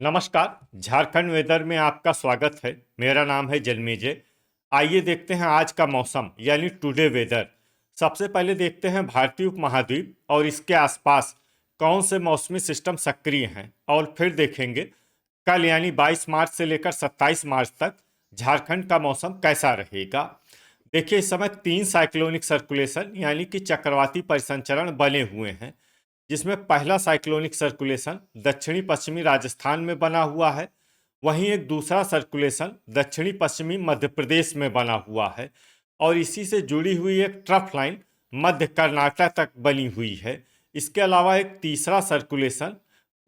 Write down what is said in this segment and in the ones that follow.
नमस्कार। झारखंड वेदर में आपका स्वागत है। मेरा नाम है जन्मेजय। आइए देखते हैं आज का मौसम यानी टुडे वेदर। सबसे पहले देखते हैं भारतीय उपमहाद्वीप और इसके आसपास कौन से मौसमी सिस्टम सक्रिय हैं, और फिर देखेंगे कल यानी 22 मार्च से लेकर 27 मार्च तक झारखंड का मौसम कैसा रहेगा। देखिए, इस समय 3 साइक्लोनिक सर्कुलेशन यानी कि चक्रवाती परिसंचरण बने हुए हैं, जिसमें पहला साइक्लोनिक सर्कुलेशन दक्षिणी पश्चिमी राजस्थान में बना हुआ है। वहीं एक दूसरा सर्कुलेशन दक्षिणी पश्चिमी मध्य प्रदेश में बना हुआ है, और इसी से जुड़ी हुई एक ट्रफ लाइन मध्य कर्नाटक तक बनी हुई है। इसके अलावा एक तीसरा सर्कुलेशन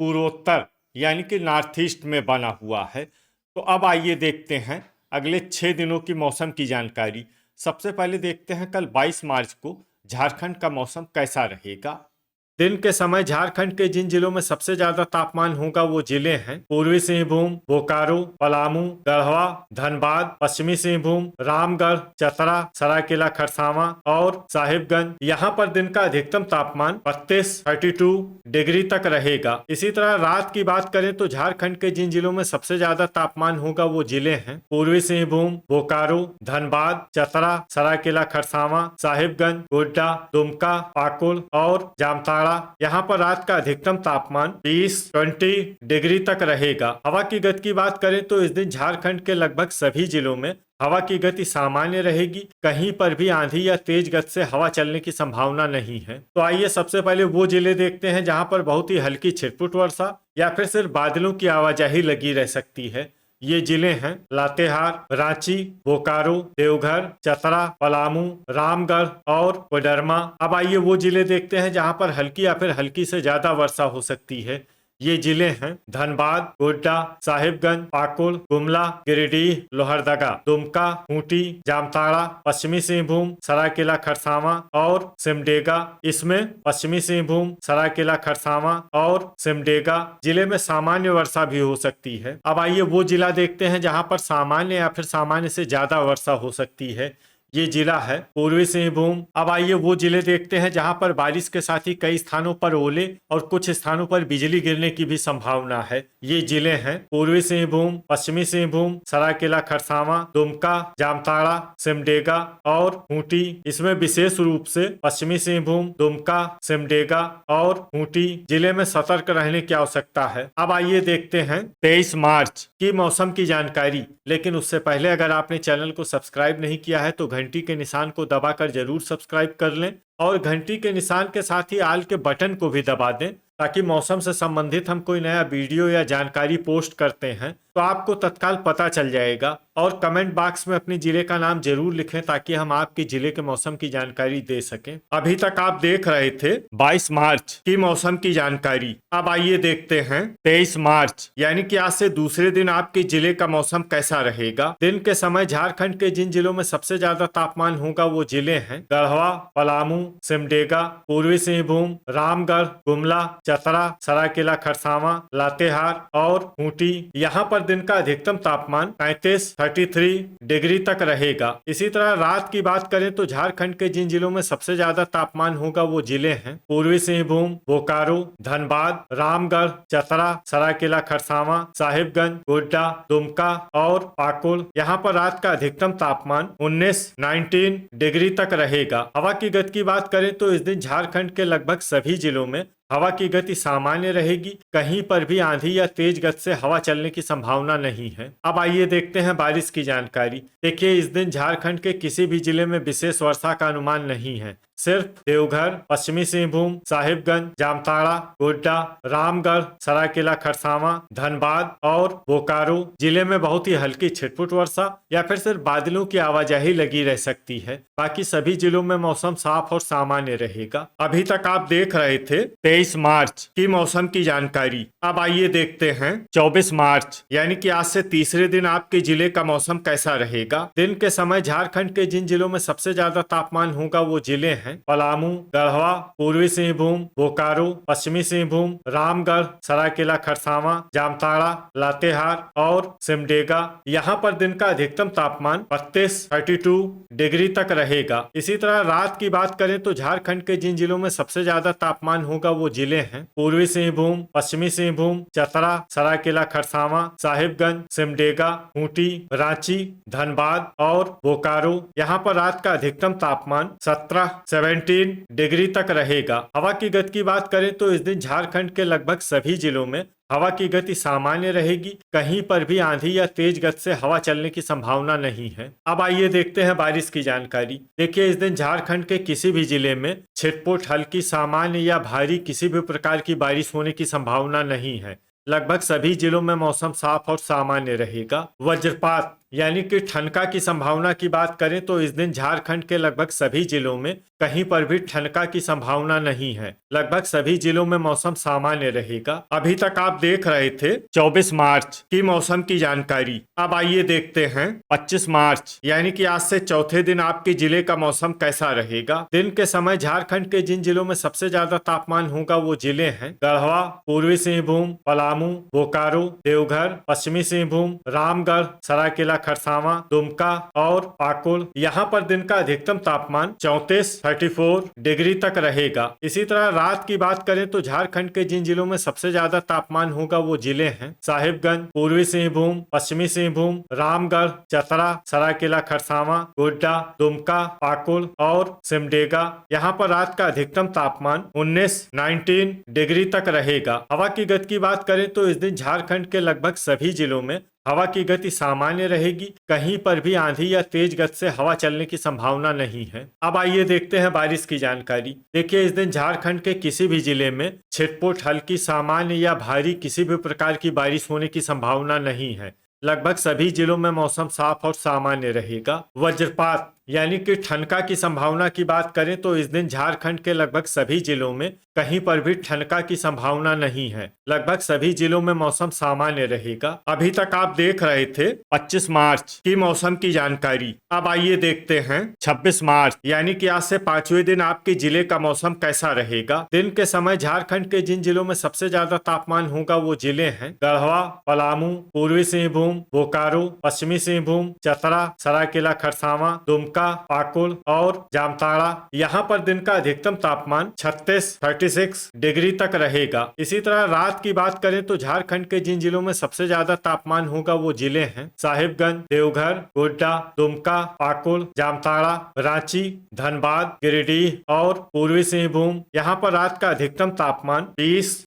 पूर्वोत्तर यानी कि नॉर्थ ईस्ट में बना हुआ है। तो अब आइए देखते हैं अगले 6 दिनों की मौसम की जानकारी। सबसे पहले देखते हैं कल 22 मार्च को झारखंड का मौसम कैसा रहेगा। दिन के समय झारखंड के जिन जिलों में सबसे ज्यादा तापमान होगा वो जिले हैं पूर्वी सिंहभूम, बोकारो, पलामू, गढ़वा, धनबाद, पश्चिमी सिंहभूम, रामगढ़, चतरा, सरायकेला खरसावां और साहिबगंज। यहाँ पर दिन का अधिकतम तापमान 32 डिग्री तक रहेगा। इसी तरह रात की बात करें तो झारखंड के जिन जिलों में सबसे ज्यादा तापमान होगा वो जिले हैं पूर्वी सिंहभूम, बोकारो, धनबाद, चतरा, सरायकेला खरसावां, साहिबगंज, गोड्डा, दुमका, पाकुड़ और जामताड़ा। यहाँ पर रात का अधिकतम तापमान 20 डिग्री तक रहेगा। हवा की गति की बात करें तो इस दिन झारखंड के लगभग सभी जिलों में हवा की गति सामान्य रहेगी। कहीं पर भी आंधी या तेज गति से हवा चलने की संभावना नहीं है। तो आइए सबसे पहले वो जिले देखते हैं जहां पर बहुत ही हल्की छिटपुट वर्षा या फिर सिर्फ बादलों की आवाजाही लगी रह सकती है। ये जिले हैं लातेहार, रांची, बोकारो, देवघर, चतरा, पलामू, रामगढ़ और कोडरमा। अब आइए वो जिले देखते हैं जहां पर हल्की या फिर हल्की से ज्यादा वर्षा हो सकती है। ये जिले हैं धनबाद, गोड्डा, साहिबगंज, पाकुड़, गुमला, गिरिडीह, लोहरदगा, दुमका, खूंटी, जामताड़ा, पश्चिमी सिंहभूम, सरायकेला खरसावां और सिमडेगा। इसमें पश्चिमी सिंहभूम, सरायकेला खरसावां और सिमडेगा जिले में सामान्य वर्षा भी हो सकती है। अब आइए वो जिला देखते हैं जहां पर सामान्य या फिर सामान्य से ज्यादा वर्षा हो सकती है। ये जिला है पूर्वी सिंहभूम। अब आइए वो जिले देखते हैं जहां पर बारिश के साथ ही कई स्थानों पर ओले और कुछ स्थानों पर बिजली गिरने की भी संभावना है। ये जिले हैं पूर्वी सिंहभूम, पश्चिमी सिंहभूम, सरायकेला खरसावां, दुमका, जामताड़ा, सिमडेगा और खूंटी। इसमें विशेष रूप से पश्चिमी सिंहभूम, दुमका, सिमडेगा और खूंटी जिले में सतर्क रहने की आवश्यकता है। अब आइए देखते हैं 23 मार्च की मौसम की जानकारी। लेकिन उससे पहले अगर आपने चैनल को सब्सक्राइब नहीं किया है तो घंटी के निशान को दबाकर जरूर सब्सक्राइब कर लें, और घंटी के निशान के साथ ही आल के बटन को भी दबा दें, ताकि मौसम से संबंधित हम कोई नया वीडियो या जानकारी पोस्ट करते हैं तो आपको तत्काल पता चल जाएगा। और कमेंट बॉक्स में अपने जिले का नाम जरूर लिखें ताकि हम आपके जिले के मौसम की जानकारी दे सकें। अभी तक आप देख रहे थे 22 मार्च की मौसम की जानकारी। अब आइए देखते हैं 23 मार्च यानी कि आज से दूसरे दिन आपके जिले का मौसम कैसा रहेगा। दिन के समय झारखंड के जिन जिलों में सबसे ज्यादा तापमान होगा वो जिले हैं गढ़वा, पलामू, सिमडेगा, पूर्वी सिंहभूम, रामगढ़, गुमला, चतरा, सरायकेला खरसावां, लातेहार और खूंटी। यहाँ पर दिन का अधिकतम तापमान 33 डिग्री तक रहेगा। इसी तरह रात की बात करें तो झारखंड के जिन जिलों में सबसे ज्यादा तापमान होगा वो जिले हैं पूर्वी सिंहभूम, बोकारो, धनबाद, रामगढ़, चतरा, सरायकेला खरसावां, साहिबगंज, गोड्डा, दुमका और पाकुड़। यहाँ पर रात का अधिकतम तापमान 19 डिग्री तक रहेगा। हवा की गति की बात करें तो इस दिन झारखंड के लगभग सभी जिलों में हवा की गति सामान्य रहेगी। कहीं पर भी आंधी या तेज गति से हवा चलने की संभावना नहीं है। अब आइए देखते हैं बारिश की जानकारी। देखिए, इस दिन झारखंड के किसी भी जिले में विशेष वर्षा का अनुमान नहीं है। सिर्फ देवघर, पश्चिमी सिंहभूम, साहिबगंज, जामताड़ा, गोड्डा, रामगढ़, सरायकेला खरसावां, धनबाद और बोकारो जिले में बहुत ही हल्की छिटपुट वर्षा या फिर सिर्फ बादलों की आवाजाही लगी रह सकती है। बाकी सभी जिलों में मौसम साफ और सामान्य रहेगा। अभी तक आप देख रहे थे 23 मार्च की मौसम की जानकारी। अब आइए देखते हैं 24 मार्च यानी कि आज से तीसरे दिन आपके जिले का मौसम कैसा रहेगा। दिन के समय झारखंड के जिन जिलों में सबसे ज्यादा तापमान होगा वो जिले हैं हैं पलामू, गढ़वा, पूर्वी सिंहभूम, बोकारो, पश्चिमी सिंहभूम, रामगढ़, सरायकेला खरसावां, जामताड़ा, लातेहार और सिमडेगा। यहाँ पर दिन का अधिकतम तापमान 32 डिग्री तक रहेगा। इसी तरह रात की बात करें तो झारखंड के जिन जिलों में सबसे ज्यादा तापमान होगा वो जिले हैं पूर्वी सिंहभूम, पश्चिमी सिंहभूम, चतरा, सरायकेला खरसावां, साहिबगंज, सिमडेगा, खूंटी, रांची, धनबाद और बोकारो। यहाँ पर रात का अधिकतम तापमान 17 डिग्री तक रहेगा। हवा की गति की बात करें तो इस दिन झारखंड के लगभग सभी जिलों में हवा की गति सामान्य रहेगी। कहीं पर भी आंधी या तेज गति से हवा चलने की संभावना नहीं है। अब आइए देखते हैं बारिश की जानकारी। देखिए, इस दिन झारखंड के किसी भी जिले में छिटपुट, हल्की, सामान्य या भारी किसी भी प्रकार की बारिश होने की संभावना नहीं है। लगभग सभी जिलों में मौसम साफ और सामान्य रहेगा। वज्रपात यानी कि ठनका की संभावना की बात करें तो इस दिन झारखंड के लगभग सभी जिलों में कहीं पर भी ठनका की संभावना नहीं है। लगभग सभी जिलों में मौसम सामान्य रहेगा। अभी तक आप देख रहे थे 24 मार्च की मौसम की जानकारी। अब आइए देखते हैं 25 मार्च यानी कि आज से चौथे दिन आपके जिले का मौसम कैसा रहेगा। दिन के समय झारखंड के जिन जिलों में सबसे ज्यादा तापमान होगा वो जिले हैं गढ़वा, पूर्वी सिंहभूम, पलामू, बोकारो, देवघर, पश्चिमी सिंहभूम, रामगढ़, सरायकेला खरसावां, दुमका और पाकुड़। यहाँ पर दिन का अधिकतम तापमान 34 डिग्री तक रहेगा। इसी तरह रात की बात करें तो झारखंड के जिन जिलों में सबसे ज्यादा तापमान होगा वो जिले हैं साहिबगंज, पूर्वी सिंहभूम, पश्चिमी सिंहभूम, रामगढ़, चतरा, सरायकेला खरसावां, गोड्डा, दुमका, पाकुड़ और सिमडेगा। यहाँ पर रात का अधिकतम तापमान 19 डिग्री तक रहेगा। हवा की गति की बात करें तो इस दिन झारखंड के लगभग सभी जिलों में हवा की गति सामान्य रहेगी। कहीं पर भी आंधी या तेज गति से हवा चलने की संभावना नहीं है। अब आइए देखते हैं बारिश की जानकारी। देखिए, इस दिन झारखंड के किसी भी जिले में छिटपुट, हल्की, सामान्य या भारी किसी भी प्रकार की बारिश होने की संभावना नहीं है। लगभग सभी जिलों में मौसम साफ और सामान्य रहेगा। वज्रपात यानी कि ठनका की संभावना की बात करें तो इस दिन झारखंड के लगभग सभी जिलों में कहीं पर भी ठनका की संभावना नहीं है। लगभग सभी जिलों में मौसम सामान्य रहेगा। अभी तक आप देख रहे थे 25 मार्च की मौसम की जानकारी। अब आइए देखते हैं 26 मार्च यानी कि आज से 5वें दिन आपके जिले का मौसम कैसा रहेगा। दिन के समय झारखंड के जिन जिलों में सबसे ज्यादा तापमान होगा वो जिले हैं गढ़वा, पलामू, पूर्वी सिंहभूम, बोकारो, पश्चिमी सिंहभूम, चतरा, सरायकेला खरसावां, दुमका, पाकुड़ और जामताड़ा। यहाँ पर दिन का अधिकतम तापमान 36 डिग्री तक रहेगा। इसी तरह रात की बात करें तो झारखंड के जिन जिलों में सबसे ज्यादा तापमान होगा वो जिले हैं साहिबगंज, देवघर, गोड्डा, दुमका, पाकुड़, जामताड़ा, रांची, धनबाद, गिरिडीह और पूर्वी सिंहभूम। यहाँ पर रात का अधिकतम तापमान 20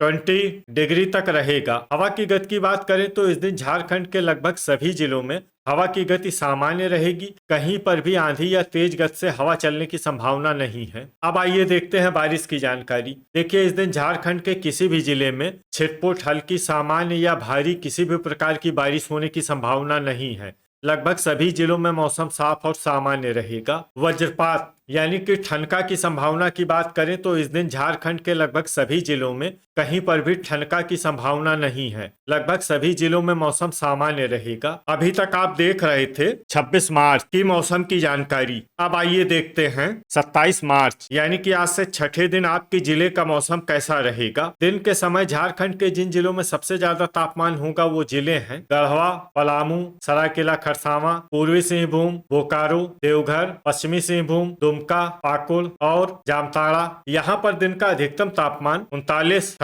डिग्री तक रहेगा। हवा की गति की बात करें तो इस दिन झारखंड के लगभग सभी जिलों में हवा की गति सामान्य रहेगी। कहीं पर भी आंधी या तेज गति से हवा चलने की संभावना नहीं है। अब आइए देखते हैं बारिश की जानकारी। देखिए, इस दिन झारखंड के किसी भी जिले में छिटपुट, हल्की, सामान्य या भारी किसी भी प्रकार की बारिश होने की संभावना नहीं है। लगभग सभी जिलों में मौसम साफ और सामान्य रहेगा। वज्रपात यानी कि ठनका की संभावना की बात करें तो इस दिन झारखंड के लगभग सभी जिलों में कहीं पर भी ठनका की संभावना नहीं है। लगभग सभी जिलों में मौसम सामान्य रहेगा। अभी तक आप देख रहे थे 26 मार्च की मौसम की जानकारी। अब आइए देखते हैं 27 मार्च यानी कि आज से छठे दिन आपके जिले का मौसम कैसा रहेगा। दिन के समय झारखंड के जिन जिलों में सबसे ज्यादा तापमान होगा वो जिले हैं गढ़वा, पलामू, सरायकेला खरसावां, पूर्वी सिंहभूम, बोकारो, देवघर, पश्चिमी सिंहभूम, दुमका, पाकुड़ और जामताड़ा। यहाँ पर दिन का अधिकतम तापमान 39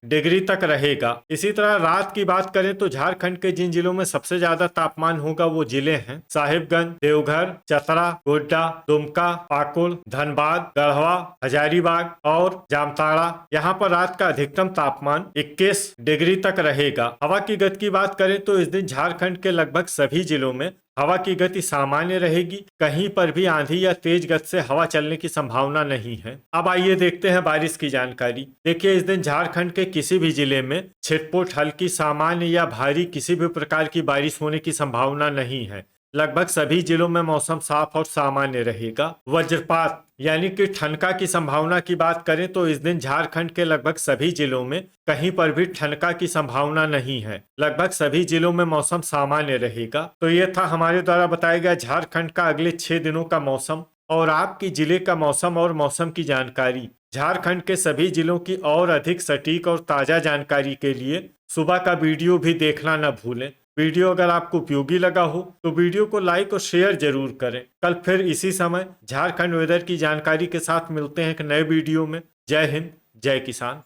डिग्री तक रहेगा। इसी तरह रात की बात करें तो झारखंड के जिन जिलों में सबसे ज्यादा तापमान होगा वो जिले हैं साहिबगंज, देवघर, चतरा, गोड्डा, दुमका, पाकुड़, धनबाद, गढ़वा, हजारीबाग और जामताड़ा। यहाँ पर रात का अधिकतम तापमान 21 डिग्री तक रहेगा। हवा की गति की बात करें तो इस दिन झारखंड के लगभग सभी जिलों में हवा की गति सामान्य रहेगी। कहीं पर भी आंधी या तेज गति से हवा चलने की संभावना नहीं है। अब आइए देखते हैं बारिश की जानकारी। देखिए, इस दिन झारखंड के किसी भी जिले में छिटपुट, हल्की, सामान्य या भारी किसी भी प्रकार की बारिश होने की संभावना नहीं है। लगभग सभी जिलों में मौसम साफ और सामान्य रहेगा। वज्रपात यानी कि ठनका की संभावना की बात करें तो इस दिन झारखंड के लगभग सभी जिलों में कहीं पर भी ठनका की संभावना नहीं है। लगभग सभी जिलों में मौसम सामान्य रहेगा। तो ये था हमारे द्वारा बताया गया झारखंड का अगले 6 दिनों का मौसम। और आपके जिले का मौसम और मौसम की जानकारी, झारखंड के सभी जिलों की और अधिक सटीक और ताज़ा जानकारी के लिए सुबह का वीडियो भी देखना न भूलें। वीडियो अगर आपको उपयोगी लगा हो तो वीडियो को लाइक और शेयर जरूर करें। कल फिर इसी समय झारखंड वेदर की जानकारी के साथ मिलते हैं एक नए वीडियो में। जय हिंद, जय किसान।